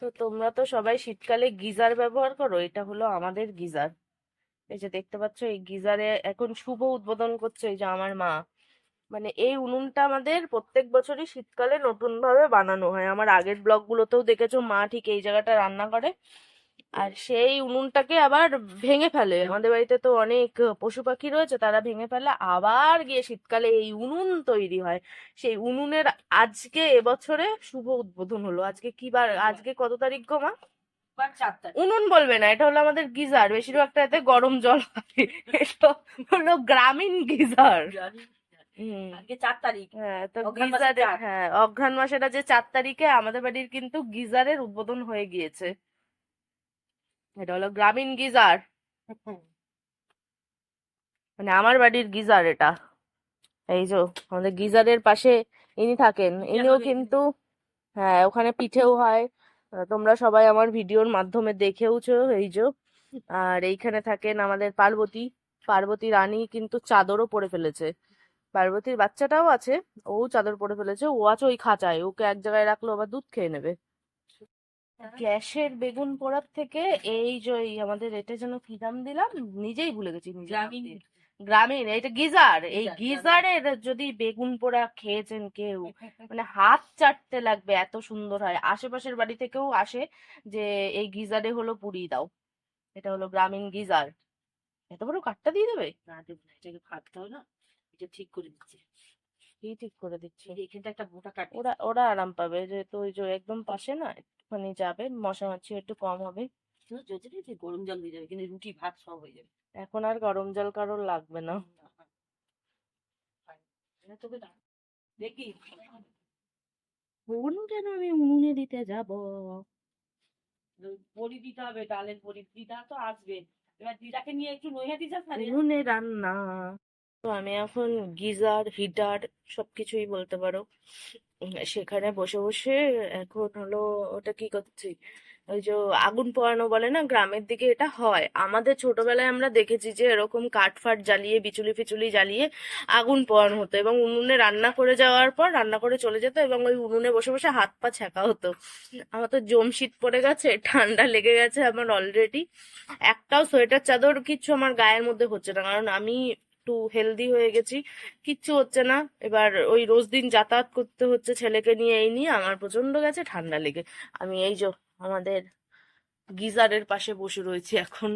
তো তোমরা তো সবাই শীতকালে গিজার ব্যবহার করো, এটা হলো আমাদের গিজার। এই যে দেখতে পাচ্ছ, এই গিজারে এখন শুভ উদ্বোধন করছে এই যে আমার মা। মানে এই উনুনটা আমাদের প্রত্যেক বছরই শীতকালে নতুন ভাবে বানানো হয়। আমার আগের ব্লগ গুলোতেও দেখেছো মা ঠিক এই জায়গাটা রান্না করে। আর সেই উনুনটাকে আবার ভেঙে ফেলে, আমাদের বাড়িতে তো অনেক পশু পাখি রয়েছে, তারা ভেঙে ফেলে, আবার গিয়ে শীতকালে এই উনুন তৈরি হয়। সেই উনুনের আজকে এবছরে শুভ উদ্বোধন হলো। আজকে কি বার, আজকে কত তারিখ গো মা? 4 তারিখ। উনুন বলবে না, এটা হলো আমাদের গিজার, বেশিরভাগটা এতে গরম জল হয়। এটা হলো গ্রামীণ গিজার। আজকে 4 তারিখ। হ্যাঁ, তো গিজারে, হ্যাঁ অঘ্রাণ মাসের যে 4 তারিখে আমাদের বাড়ির কিন্তু গিজারের উদ্বোধন হয়ে গিয়েছে। এটা হলো গ্রামীণ গিজার, মানে আমার বাড়ির গিজার এটা। এই যে আমাদের গিজারের পাশে ইনি থাকেন, ইনিও কিন্তু, হ্যাঁ ওখানে পিঠেও হয়। তোমরা সবাই আমার ভিডিওর মাধ্যমে দেখেওছো এই যে। আর এইখানে থাকেন আমাদের পার্বতী, পার্বতী রানী কিন্তু চাদরও পরে ফেলেছে। পার্বতীর বাচ্চাটাও আছে, ও চাদর পরে ফেলেছে, ও আছে ওই খাঁচায়, ওকে এক জায়গায় রাখলো আবার দুধ খেয়ে নেবে। গ্যাসের বেগুন পোড়ার থেকে এই যে এই আমাদের এটা যেন কি নাম দিলাম, নিজেই ভুলে গেছি নিজে। গ্রামীণ, এটা গিজার, এই গিজারের যদি বেগুন পোড়া খেয়েছেন কেউ, মানে হাত চাটতে লাগবে, এত সুন্দর হয়। আশেপাশের বাড়ি থেকেও আসে যে এই গিজারে হলো পুড়িয়ে দাও। এটা হলো গ্রামীণ গিজার। এত বড় কাঠটা দিয়ে দেবে? না দেবো না, এটাকে কাটতে হবে না, এটা ঠিক করে দিচ্ছে। কি ঠিক করে দিচ্ছে? এখানটা একটা মোটা কাঠ, ওরা ওরা আরাম পাবে, যেহেতু ওই যে একদম পাশে না, একটুখানি যাবে, মশা মাছি একটু কম হবে। শুধু যদি গরম জল হয়ে যাবে, কিন্তু রুটি ভাত সব হয়ে যাবে। এখন আর গরম জল কারোর লাগবে না। তোকে দেখি উনুন কেন আমি উনুনে দিতে যাব? বড়ি দিতে হবে, ডালের বড়ি, দিদা তো আসবে, এবার দিদাকে নিয়ে একটু নৈহাটি যাস না, উনুনে রান্না। তো আমি এখন গিজার, হিটার সবকিছুই বলতে পারো, সেখানে বসে বসে এখন হলো ওটা কি করছি, ওই যে আগুন পোয়ানো বলে না, গ্রামের দিকে এটা হয়। আমাদের ছোটবেলায় আমরা দেখেছি যে এরকম কাঠ ফাট জ্বালিয়ে, বিচুলি ফিচুলি জ্বালিয়ে আগুন পোয়ানো হতো, এবং উনুনে রান্না করে যাওয়ার পর রান্না করে চলে যেত, এবং ওই উনুনে বসে বসে হাত পা ছ্যাঁকা হতো। আমার তো জম শীত পড়ে গেছে, ঠান্ডা লেগে গেছে আমার অলরেডি। একটাও সোয়েটার চাদর কিচ্ছু আমার গায়ের মধ্যে হচ্ছে না, কারণ আমি একটু হেলদি হয়ে গেছি, কিচ্ছু হচ্ছে না। এবার ওই রোজ দিন যাতায়াত করতে হচ্ছে ছেলেকে নিয়ে, এই নিয়ে আমার প্রচন্ড গেছে ঠান্ডা লেগে। আমি এই যে আমাদের গিজারের পাশে বসে রয়েছি এখন।